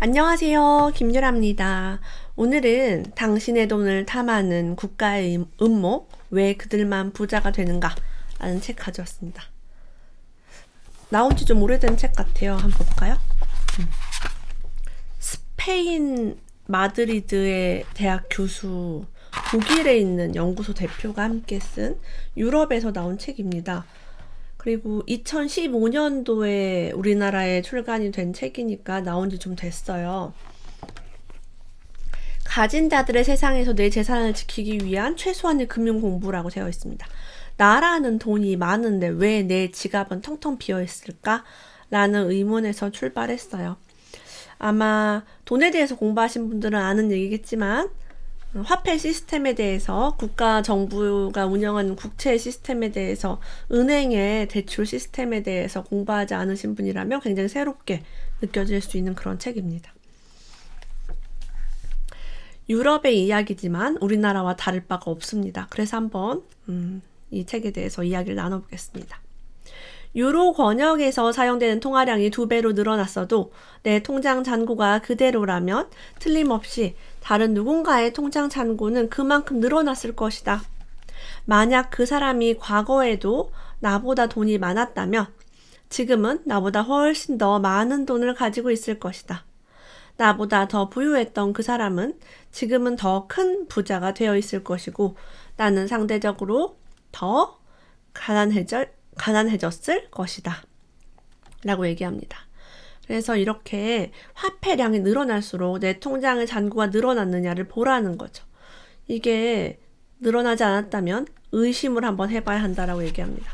안녕하세요. 김유라입니다. 오늘은 당신의 돈을 탐하는 국가의 음모, 왜 그들만 부자가 되는가? 라는 책 가져왔습니다. 나온 지 좀 오래된 책 같아요. 한번 볼까요? 스페인 마드리드의 대학 교수, 독일에 있는 연구소 대표가 함께 쓴 유럽에서 나온 책입니다. 그리고 2015년도에 우리나라에 출간이 된 책이니까 나온 지 좀 됐어요. 가진 자들의 세상에서 내 재산을 지키기 위한 최소한의 금융 공부라고 되어 있습니다. 나라는 돈이 많은데 왜 내 지갑은 텅텅 비어 있을까? 라는 의문에서 출발했어요. 아마 돈에 대해서 공부하신 분들은 아는 얘기겠지만 화폐 시스템에 대해서 국가 정부가 운영하는 국채 시스템에 대해서 은행의 대출 시스템에 대해서 공부하지 않으신 분이라면 굉장히 새롭게 느껴질 수 있는 그런 책입니다. 유럽의 이야기지만 우리나라와 다를 바가 없습니다. 그래서 한번 이 책에 대해서 이야기를 나눠보겠습니다. 유로 권역에서 사용되는 통화량이 2배로 늘어났어도 내 통장 잔고가 그대로라면 틀림없이 다른 누군가의 통장 잔고는 그만큼 늘어났을 것이다. 만약 그 사람이 과거에도 나보다 돈이 많았다면 지금은 나보다 훨씬 더 많은 돈을 가지고 있을 것이다. 나보다 더 부유했던 그 사람은 지금은 더 큰 부자가 되어 있을 것이고 나는 상대적으로 더 가난해졌을 것이다. 라고 얘기합니다. 그래서 이렇게 화폐량이 늘어날수록 내 통장의 잔고가 늘어났느냐를 보라는 거죠. 이게 늘어나지 않았다면 의심을 한번 해봐야 한다라고 얘기합니다.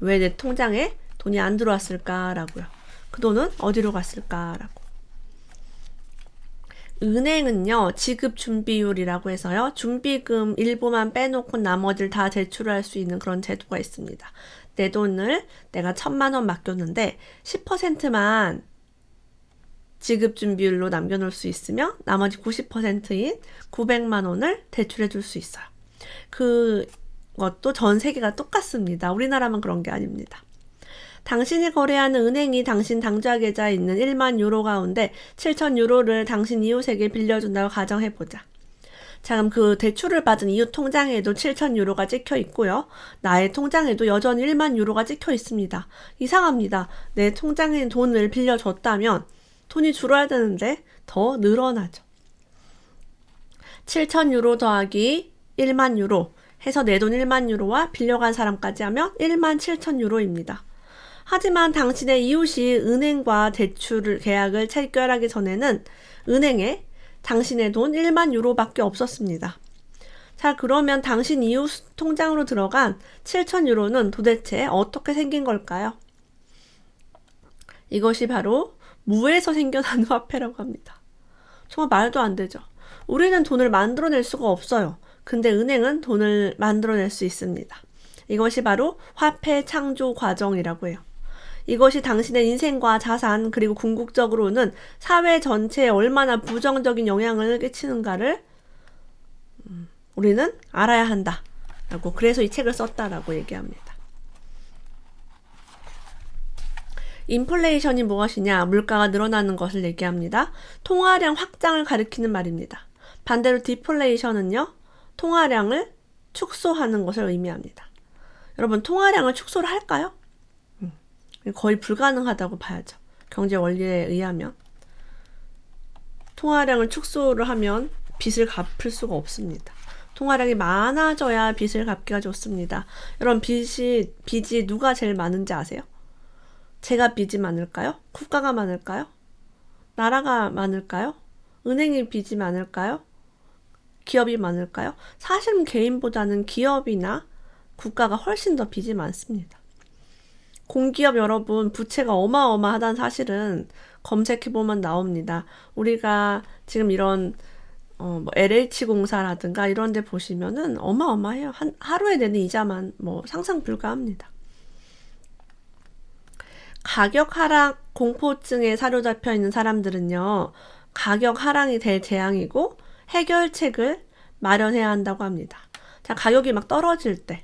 왜 내 통장에 돈이 안 들어왔을까라고요. 그 돈은 어디로 갔을까라고. 은행은요, 지급 준비율이라고 해서요, 준비금 일부만 빼놓고 나머지를 다 제출할 수 있는 그런 제도가 있습니다. 내 돈을 내가 1,000만 원 맡겼는데 10%만 지급 준비율로 남겨놓을 수 있으면 나머지 90%인 900만 원을 대출해 줄 수 있어요. 그것도 전 세계가 똑같습니다. 우리나라만 그런 게 아닙니다. 당신이 거래하는 은행이 당신 당좌 계좌에 있는 1만 유로 가운데 7천 유로를 당신 이웃에게 빌려준다고 가정해보자. 자, 그럼 그 대출을 받은 이웃 통장에도 7천 유로가 찍혀 있고요. 나의 통장에도 여전히 1만 유로가 찍혀 있습니다. 이상합니다. 내 통장에 돈을 빌려줬다면 돈이 줄어야 되는데 더 늘어나죠. 7천 유로 더하기 1만 유로 해서 내 돈 1만 유로와 빌려간 사람까지 하면 1만 7천 유로입니다. 하지만 당신의 이웃이 은행과 대출 계약을 체결하기 전에는 은행에 당신의 돈 1만 유로밖에 없었습니다. 자, 그러면 당신 이웃 통장으로 들어간 7천 유로는 도대체 어떻게 생긴 걸까요? 이것이 바로 무에서 생겨나는 화폐라고 합니다. 정말 말도 안 되죠. 우리는 돈을 만들어낼 수가 없어요. 근데 은행은 돈을 만들어낼 수 있습니다. 이것이 바로 화폐 창조 과정이라고 해요. 이것이 당신의 인생과 자산 그리고 궁극적으로는 사회 전체에 얼마나 부정적인 영향을 끼치는가를 우리는 알아야 한다라고, 그래서 이 책을 썼다라고 얘기합니다. 인플레이션이 무엇이냐? 물가가 늘어나는 것을 얘기합니다. 통화량 확장을 가리키는 말입니다. 반대로 디플레이션은요, 통화량을 축소하는 것을 의미합니다. 여러분, 통화량을 축소를 할까요? 거의 불가능하다고 봐야죠. 경제 원리에 의하면. 통화량을 축소를 하면 빚을 갚을 수가 없습니다. 통화량이 많아져야 빚을 갚기가 좋습니다. 여러분, 빚이 누가 제일 많은지 아세요? 제가 빚이 많을까요? 국가가 많을까요? 나라가 많을까요? 은행이 빚이 많을까요? 기업이 많을까요? 사실은 개인보다는 기업이나 국가가 훨씬 더 빚이 많습니다. 공기업 여러분, 부채가 어마어마하다는 사실은 검색해보면 나옵니다. 우리가 지금 이런 LH공사라든가 이런 데 보시면은 어마어마해요. 하루에 내는 이자만 상상 불가합니다. 가격 하락 공포증에 사로잡혀 있는 사람들은요, 가격 하락이 대재앙이고 해결책을 마련해야 한다고 합니다. 자, 가격이 막 떨어질 때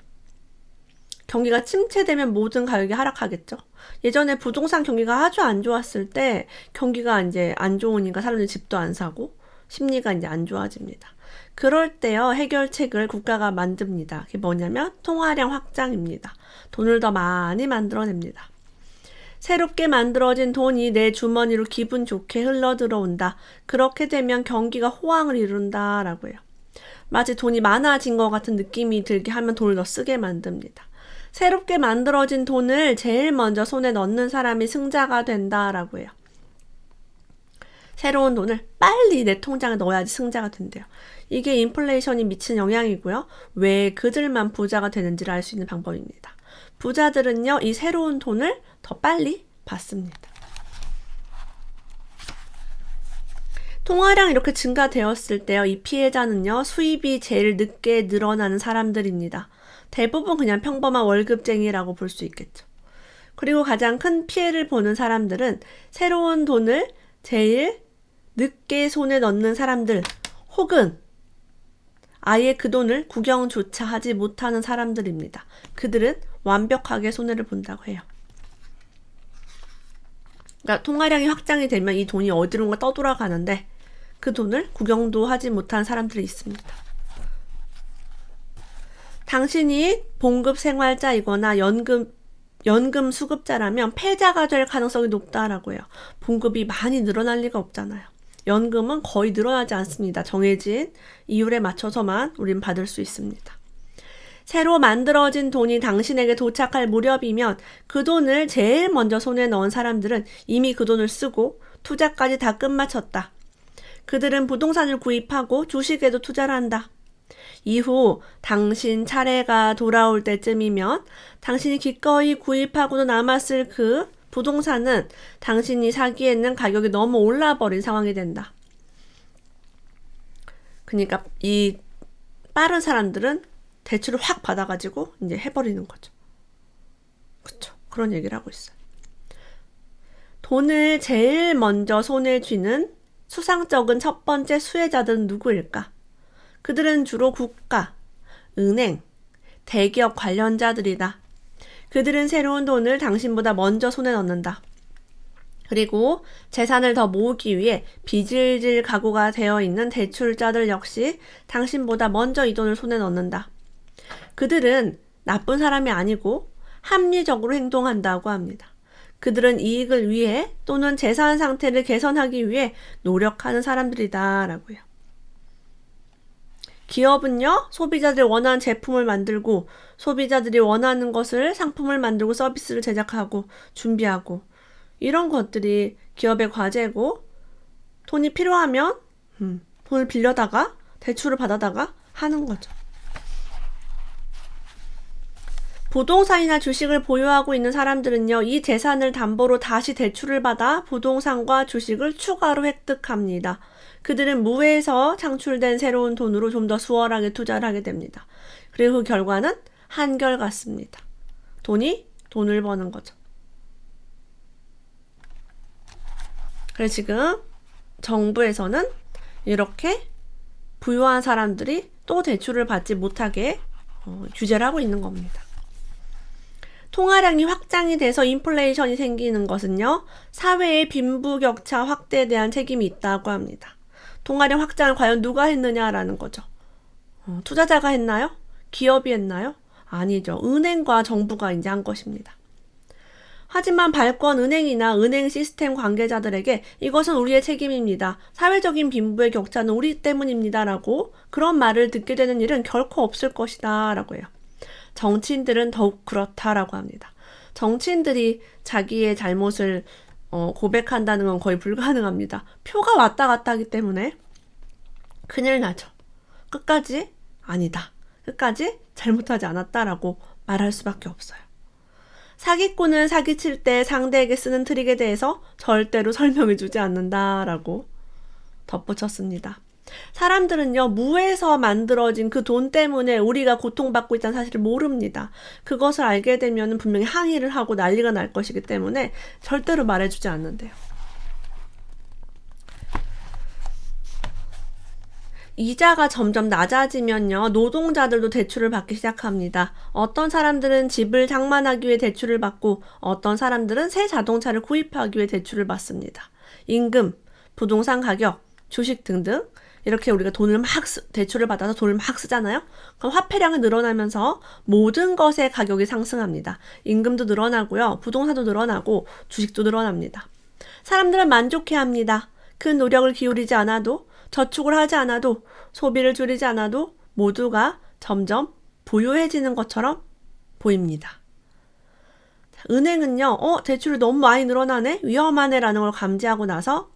경기가 침체되면 모든 가격이 하락하겠죠. 예전에 부동산 경기가 아주 안 좋았을 때 경기가 이제 안 좋으니까 사람들이 집도 안 사고 심리가 이제 안 좋아집니다. 그럴 때요, 해결책을 국가가 만듭니다. 그게 뭐냐면 통화량 확장입니다. 돈을 더 많이 만들어냅니다. 새롭게 만들어진 돈이 내 주머니로 기분 좋게 흘러 들어온다. 그렇게 되면 경기가 호황을 이룬다라고 해요. 마치 돈이 많아진 것 같은 느낌이 들게 하면 돈을 더 쓰게 만듭니다. 새롭게 만들어진 돈을 제일 먼저 손에 넣는 사람이 승자가 된다라고 해요. 새로운 돈을 빨리 내 통장에 넣어야지 승자가 된대요. 이게 인플레이션이 미친 영향이고요. 왜 그들만 부자가 되는지를 알 수 있는 방법입니다. 부자들은요, 이 새로운 돈을 더 빨리 받습니다. 통화량이 이렇게 증가되었을 때요, 이 피해자는요, 수입이 제일 늦게 늘어나는 사람들입니다. 대부분 그냥 평범한 월급쟁이라고 볼 수 있겠죠. 그리고 가장 큰 피해를 보는 사람들은 새로운 돈을 제일 늦게 손에 넣는 사람들, 혹은 아예 그 돈을 구경조차 하지 못하는 사람들입니다. 그들은 완벽하게 손해를 본다고 해요. 그러니까 통화량이 확장이 되면 이 돈이 어디론가 떠돌아가는데 그 돈을 구경도 하지 못한 사람들이 있습니다. 당신이 봉급 생활자이거나 연금 수급자라면 패자가 될 가능성이 높다라고 해요. 봉급이 많이 늘어날 리가 없잖아요. 연금은 거의 늘어나지 않습니다. 정해진 이율에 맞춰서만 우린 받을 수 있습니다. 새로 만들어진 돈이 당신에게 도착할 무렵이면 그 돈을 제일 먼저 손에 넣은 사람들은 이미 그 돈을 쓰고 투자까지 다 끝마쳤다. 그들은 부동산을 구입하고 주식에도 투자를 한다. 이후 당신 차례가 돌아올 때쯤이면 당신이 기꺼이 구입하고도 남았을 그 부동산은 당신이 사기에는 가격이 너무 올라버린 상황이 된다. 그러니까 이 빠른 사람들은 대출을 확 받아가지고 이제 해버리는 거죠. 그렇죠. 그런 얘기를 하고 있어요. 돈을 제일 먼저 손에 쥐는 수상적인 첫 번째 수혜자들은 누구일까? 그들은 주로 국가, 은행, 대기업 관련자들이다. 그들은 새로운 돈을 당신보다 먼저 손에 넣는다. 그리고 재산을 더 모으기 위해 빚을 질 각오가 되어 있는 대출자들 역시 당신보다 먼저 이 돈을 손에 넣는다. 그들은 나쁜 사람이 아니고 합리적으로 행동한다고 합니다. 그들은 이익을 위해 또는 재산 상태를 개선하기 위해 노력하는 사람들이다 라고 해요. 기업은요, 소비자들이 원하는 제품을 만들고 소비자들이 원하는 것을 상품을 만들고 서비스를 제작하고 준비하고 이런 것들이 기업의 과제고 돈이 필요하면 돈을 빌려다가 대출을 받아다가 하는 거죠. 부동산이나 주식을 보유하고 있는 사람들은요, 이 재산을 담보로 다시 대출을 받아 부동산과 주식을 추가로 획득합니다. 그들은 무에서 창출된 새로운 돈으로 좀 더 수월하게 투자를 하게 됩니다. 그리고 그 결과는 한결같습니다. 돈을 버는 거죠. 그래서 지금 정부에서는 이렇게 부유한 사람들이 또 대출을 받지 못하게 규제를 하고 있는 겁니다. 통화량이 확장이 돼서 인플레이션이 생기는 것은요, 사회의 빈부격차 확대에 대한 책임이 있다고 합니다. 통화량 확장을 과연 누가 했느냐라는 거죠. 투자자가 했나요? 기업이 했나요? 아니죠. 은행과 정부가 이제 한 것입니다. 하지만 발권 은행이나 은행 시스템 관계자들에게 이것은 우리의 책임입니다. 사회적인 빈부의 격차는 우리 때문입니다. 라고 그런 말을 듣게 되는 일은 결코 없을 것이다. 라고 해요. 정치인들은 더욱 그렇다라고 합니다. 정치인들이 자기의 잘못을 고백한다는 건 거의 불가능합니다. 표가 왔다 갔다 하기 때문에 큰일 나죠. 끝까지 아니다. 끝까지 잘못하지 않았다라고 말할 수밖에 없어요. 사기꾼은 사기칠 때 상대에게 쓰는 트릭에 대해서 절대로 설명해주지 않는다라고 덧붙였습니다. 사람들은요, 무에서 만들어진 그 돈 때문에 우리가 고통받고 있다는 사실을 모릅니다. 그것을 알게 되면 분명히 항의를 하고 난리가 날 것이기 때문에 절대로 말해주지 않는데요. 이자가 점점 낮아지면요, 노동자들도 대출을 받기 시작합니다. 어떤 사람들은 집을 장만하기 위해 대출을 받고 어떤 사람들은 새 자동차를 구입하기 위해 대출을 받습니다. 임금, 부동산 가격, 주식 등등 이렇게 우리가 대출을 받아서 돈을 막 쓰잖아요. 그럼 화폐량이 늘어나면서 모든 것의 가격이 상승합니다. 임금도 늘어나고요, 부동산도 늘어나고 주식도 늘어납니다. 사람들은 만족해합니다. 큰 노력을 기울이지 않아도, 저축을 하지 않아도, 소비를 줄이지 않아도 모두가 점점 부유해지는 것처럼 보입니다. 은행은요, 대출이 너무 많이 늘어나네? 위험하네? 라는 걸 감지하고 나서,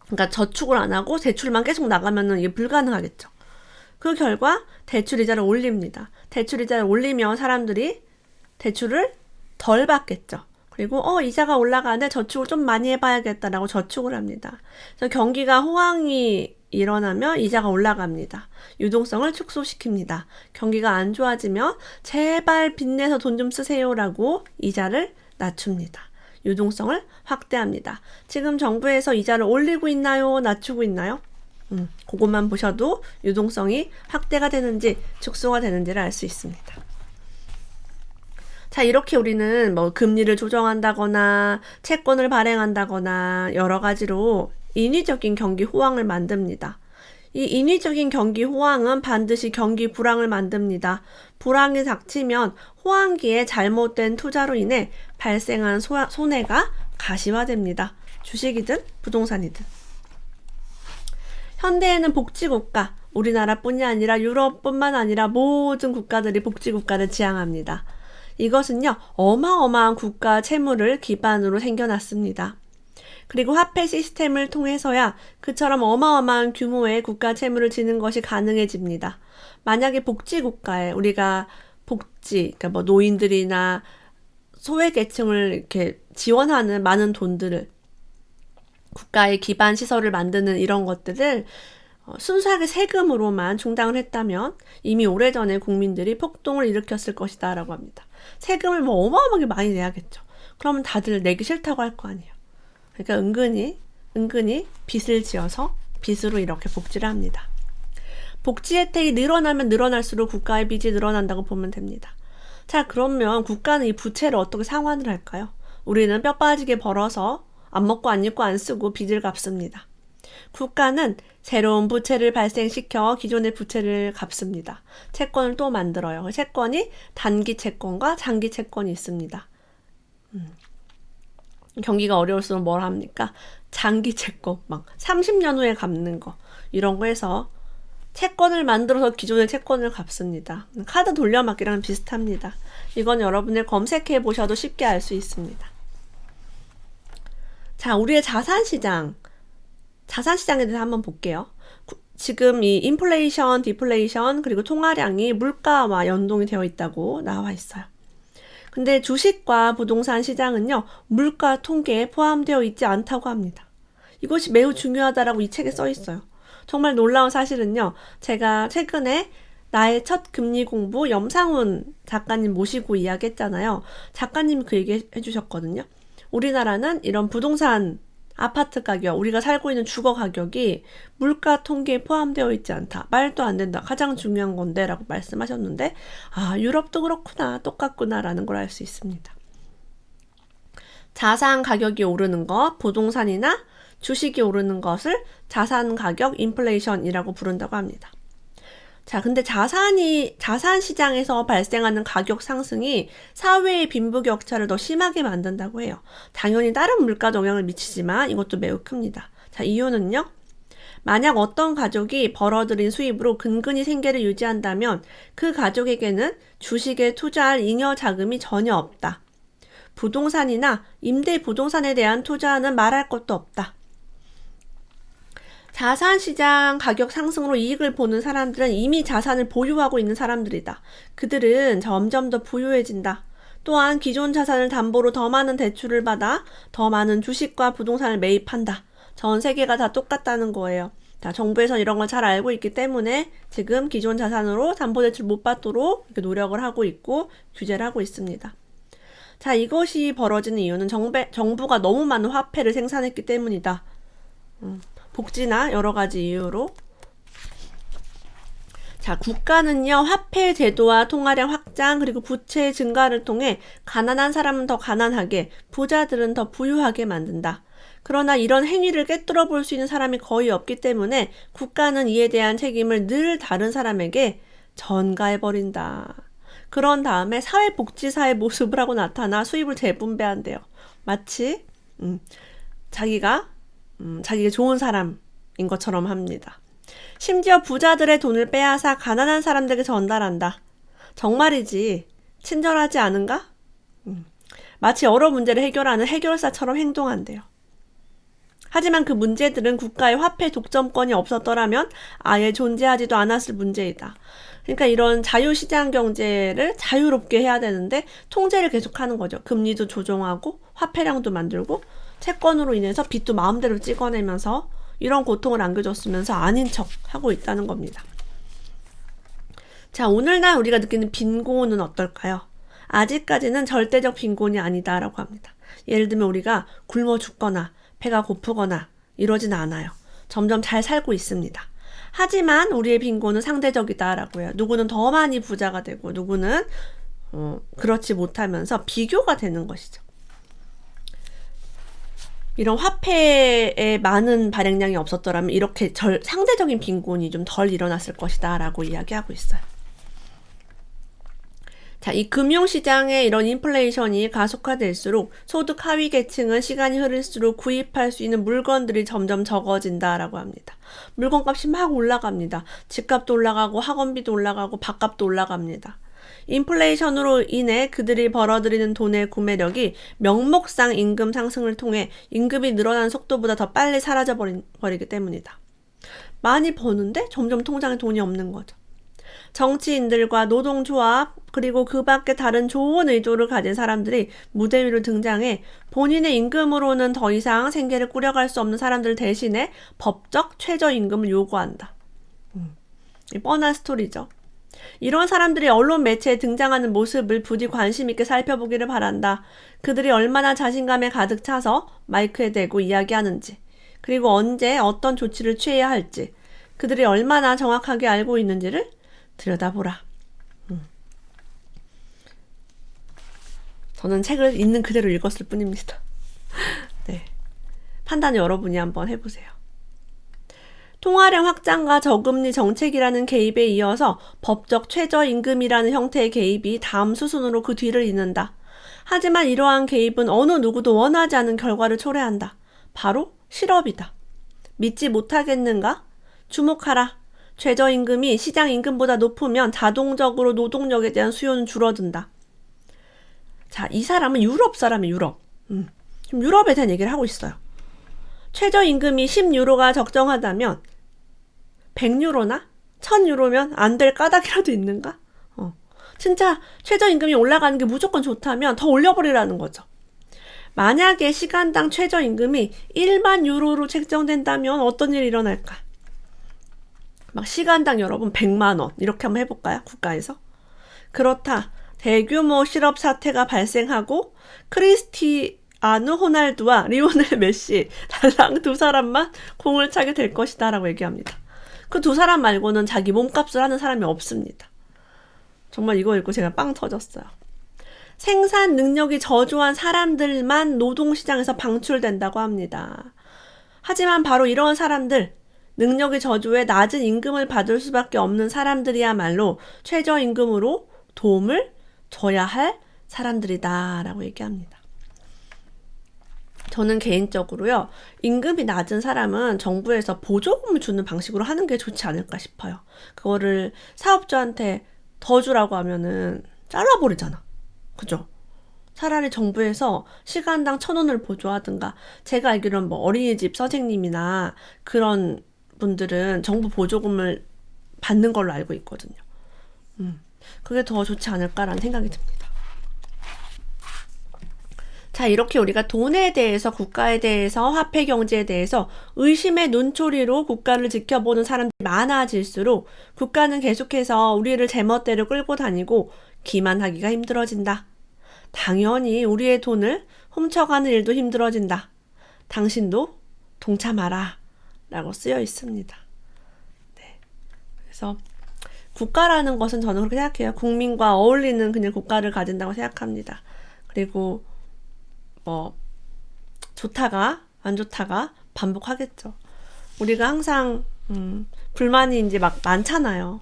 그러니까 저축을 안 하고 대출만 계속 나가면은 이게 불가능하겠죠. 그 결과 대출 이자를 올립니다. 대출 이자를 올리면 사람들이 대출을 덜 받겠죠. 그리고 이자가 올라가는데 저축을 좀 많이 해봐야겠다라고 저축을 합니다. 그래서 경기가 호황이 일어나면 이자가 올라갑니다. 유동성을 축소시킵니다. 경기가 안 좋아지면 제발 빚내서 돈 좀 쓰세요라고 이자를 낮춥니다. 유동성을 확대합니다. 지금 정부에서 이자를 올리고 있나요? 낮추고 있나요? 그것만 보셔도 유동성이 확대가 되는지 축소가 되는지를 알 수 있습니다. 자, 이렇게 우리는 뭐 금리를 조정한다거나 채권을 발행한다거나 여러 가지로 인위적인 경기 호황을 만듭니다. 이 인위적인 경기 호황은 반드시 경기 불황을 만듭니다. 불황이 닥치면 호황기에 잘못된 투자로 인해 발생한 손해가 가시화됩니다. 주식이든 부동산이든. 현대에는 복지국가, 우리나라뿐이 아니라 유럽뿐만 아니라 모든 국가들이 복지국가를 지향합니다. 이것은요, 어마어마한 국가 채무를 기반으로 생겨났습니다. 그리고 화폐 시스템을 통해서야 그처럼 어마어마한 규모의 국가 채무를 지는 것이 가능해집니다. 만약에 복지국가에 우리가 그러니까 뭐 노인들이나 소외계층을 이렇게 지원하는 많은 돈들을, 국가의 기반 시설을 만드는 이런 것들을 순수하게 세금으로만 충당을 했다면 이미 오래전에 국민들이 폭동을 일으켰을 것이다 라고 합니다. 세금을 뭐 어마어마하게 많이 내야겠죠. 그러면 다들 내기 싫다고 할 거 아니에요. 그러니까 은근히 빚을 지어서 빚으로 이렇게 복지를 합니다. 복지 혜택이 늘어나면 늘어날수록 국가의 빚이 늘어난다고 보면 됩니다. 자, 그러면 국가는 이 부채를 어떻게 상환을 할까요? 우리는 뼈 빠지게 벌어서 안 먹고 안 입고 안 쓰고 빚을 갚습니다. 국가는 새로운 부채를 발생시켜 기존의 부채를 갚습니다. 채권을 또 만들어요. 채권이 단기 채권과 장기 채권이 있습니다. 경기가 어려울수록 뭘 합니까? 장기 채권, 막 30년 후에 갚는 거, 이런 거 해서 채권을 만들어서 기존의 채권을 갚습니다. 카드 돌려막기랑 비슷합니다. 이건 여러분들 검색해 보셔도 쉽게 알 수 있습니다. 자, 우리의 자산시장에 대해서 한번 볼게요. 지금 이 인플레이션, 디플레이션, 그리고 통화량이 물가와 연동이 되어 있다고 나와 있어요. 근데 주식과 부동산 시장은요, 물가 통계에 포함되어 있지 않다고 합니다. 이것이 매우 중요하다라고 이 책에 써 있어요. 정말 놀라운 사실은요, 제가 최근에 나의 첫 금리 공부 염상훈 작가님 모시고 이야기했잖아요. 작가님이 그 얘기 해주셨거든요. 우리나라는 이런 부동산, 아파트 가격, 우리가 살고 있는 주거 가격이 물가 통계에 포함되어 있지 않다. 말도 안 된다. 가장 중요한 건데 라고 말씀하셨는데, 유럽도 그렇구나, 똑같구나 라는 걸 알 수 있습니다. 자산 가격이 오르는 것, 부동산이나 주식이 오르는 것을 자산 가격 인플레이션이라고 부른다고 합니다. 자, 근데 자산 시장에서 발생하는 가격 상승이 사회의 빈부격차를 더 심하게 만든다고 해요. 당연히 다른 물가도 영향을 미치지만 이것도 매우 큽니다. 자, 이유는요. 만약 어떤 가족이 벌어들인 수입으로 근근히 생계를 유지한다면 그 가족에게는 주식에 투자할 잉여 자금이 전혀 없다. 부동산이나 임대 부동산에 대한 투자는 말할 것도 없다. 자산시장 가격 상승으로 이익을 보는 사람들은 이미 자산을 보유하고 있는 사람들이다. 그들은 점점 더 부유해진다. 또한 기존 자산을 담보로 더 많은 대출을 받아 더 많은 주식과 부동산을 매입한다. 전 세계가 다 똑같다는 거예요. 자, 정부에서는 이런 걸 잘 알고 있기 때문에 지금 기존 자산으로 담보대출 못 받도록 이렇게 노력을 하고 있고 규제를 하고 있습니다. 자, 이것이 벌어지는 이유는 정부가 너무 많은 화폐를 생산했기 때문이다. 복지나 여러 가지 이유로 자, 국가는요, 화폐 제도와 통화량 확장, 그리고 부채 증가를 통해 가난한 사람은 더 가난하게, 부자들은 더 부유하게 만든다. 그러나 이런 행위를 꿰뚫어 볼 수 있는 사람이 거의 없기 때문에 국가는 이에 대한 책임을 늘 다른 사람에게 전가해버린다. 그런 다음에 사회복지사의 모습을 하고 나타나 수입을 재분배한대요. 마치 자기가 좋은 사람인 것처럼 합니다. 심지어 부자들의 돈을 빼앗아 가난한 사람들에게 전달한다. 정말이지 친절하지 않은가? 마치 여러 문제를 해결하는 해결사처럼 행동한대요. 하지만 그 문제들은 국가의 화폐 독점권이 없었더라면 아예 존재하지도 않았을 문제이다. 그러니까 이런 자유시장 경제를 자유롭게 해야 되는데 통제를 계속하는 거죠. 금리도 조정하고 화폐량도 만들고 채권으로 인해서 빚도 마음대로 찍어내면서 이런 고통을 안겨줬으면서 아닌 척 하고 있다는 겁니다. 자, 오늘날 우리가 느끼는 빈곤은 어떨까요? 아직까지는 절대적 빈곤이 아니다라고 합니다. 예를 들면 우리가 굶어 죽거나 배가 고프거나 이러진 않아요. 점점 잘 살고 있습니다. 하지만 우리의 빈곤은 상대적이다라고 해요. 누구는 더 많이 부자가 되고 누구는 그렇지 못하면서 비교가 되는 것이죠. 이런 화폐에 많은 발행량이 없었더라면 이렇게 상대적인 빈곤이 좀 덜 일어났을 것이다 라고 이야기하고 있어요. 자, 이 금융시장의 이런 인플레이션이 가속화될수록 소득 하위 계층은 시간이 흐를수록 구입할 수 있는 물건들이 점점 적어진다라고 합니다. 물건값이 막 올라갑니다. 집값도 올라가고 학원비도 올라가고 밥값도 올라갑니다. 인플레이션으로 인해 그들이 벌어들이는 돈의 구매력이 명목상 임금 상승을 통해 임금이 늘어나는 속도보다 더 빨리 사라져버리기 때문이다. 많이 버는데 점점 통장에 돈이 없는 거죠. 정치인들과 노동조합 그리고 그 밖에 다른 좋은 의도를 가진 사람들이 무대 위로 등장해 본인의 임금으로는 더 이상 생계를 꾸려갈 수 없는 사람들 대신에 법적 최저임금을 요구한다. 뻔한 스토리죠. 이런 사람들이 언론 매체에 등장하는 모습을 부디 관심 있게 살펴보기를 바란다. 그들이 얼마나 자신감에 가득 차서 마이크에 대고 이야기하는지, 그리고 언제 어떤 조치를 취해야 할지, 그들이 얼마나 정확하게 알고 있는지를 들여다보라. 저는 책을 있는 그대로 읽었을 뿐입니다. 네. 판단을 여러분이 한번 해보세요. 통화량 확장과 저금리 정책이라는 개입에 이어서 법적 최저임금이라는 형태의 개입이 다음 수순으로 그 뒤를 잇는다. 하지만 이러한 개입은 어느 누구도 원하지 않은 결과를 초래한다. 바로 실업이다. 믿지 못하겠는가? 주목하라. 최저임금이 시장임금보다 높으면 자동적으로 노동력에 대한 수요는 줄어든다. 자, 이 사람은 유럽 사람이에요. 유럽. 지금 유럽에 대한 얘기를 하고 있어요. 최저임금이 10유로가 적정하다면 100유로나 1000유로면 안 될 까닭이라도 있는가? 진짜 최저임금이 올라가는 게 무조건 좋다면 더 올려버리라는 거죠. 만약에 시간당 최저임금이 1만 유로로 책정된다면 어떤 일이 일어날까? 막 시간당 여러분 100만 원 이렇게 한번 해볼까요? 국가에서. 그렇다. 대규모 실업 사태가 발생하고 크리스티아누 호날두와 리오넬 메시 달랑 두 사람만 공을 차게 될 것이다 라고 얘기합니다. 그 두 사람 말고는 자기 몸값을 하는 사람이 없습니다. 정말 이거 읽고 제가 빵 터졌어요. 생산 능력이 저조한 사람들만 노동시장에서 방출된다고 합니다. 하지만 바로 이런 사람들, 능력이 저조해 낮은 임금을 받을 수밖에 없는 사람들이야말로 최저임금으로 도움을 줘야 할 사람들이다 라고 얘기합니다. 저는 개인적으로요, 임금이 낮은 사람은 정부에서 보조금을 주는 방식으로 하는 게 좋지 않을까 싶어요. 그거를 사업주한테 더 주라고 하면은 잘라버리잖아. 그죠? 차라리 정부에서 시간당 1,000원을 보조하든가, 제가 알기로는 뭐 어린이집 선생님이나 그런 분들은 정부 보조금을 받는 걸로 알고 있거든요. 그게 더 좋지 않을까라는 생각이 듭니다. 자, 이렇게 우리가 돈에 대해서, 국가에 대해서, 화폐 경제에 대해서 의심의 눈초리로 국가를 지켜보는 사람들이 많아질수록 국가는 계속해서 우리를 제멋대로 끌고 다니고 기만하기가 힘들어진다. 당연히 우리의 돈을 훔쳐가는 일도 힘들어진다. 당신도 동참하라 라고 쓰여 있습니다. 네. 그래서 국가라는 것은 저는 그렇게 생각해요. 국민과 어울리는 그냥 국가를 가진다고 생각합니다. 그리고 뭐 좋다가 안 좋다가 반복하겠죠. 우리가 항상 불만이 이제 막 많잖아요.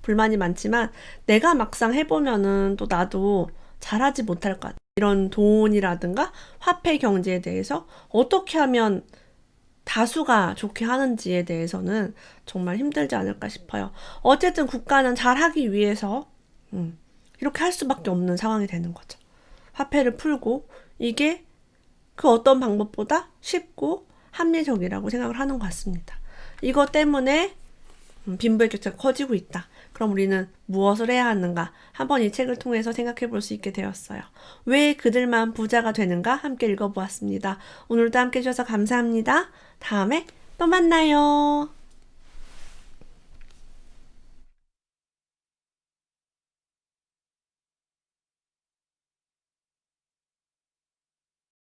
불만이 많지만 내가 막상 해보면은 또 나도 잘하지 못할 것 같아. 이런 돈이라든가 화폐 경제에 대해서 어떻게 하면 다수가 좋게 하는지에 대해서는 정말 힘들지 않을까 싶어요. 어쨌든 국가는 잘하기 위해서 이렇게 할 수밖에 없는 상황이 되는 거죠. 화폐를 풀고 이게 그 어떤 방법보다 쉽고 합리적이라고 생각을 하는 것 같습니다. 이것 때문에 빈부의 격차가 커지고 있다. 그럼 우리는 무엇을 해야 하는가? 한번 이 책을 통해서 생각해 볼 수 있게 되었어요. 왜 그들만 부자가 되는가? 함께 읽어보았습니다. 오늘도 함께 해주셔서 감사합니다. 다음에 또 만나요.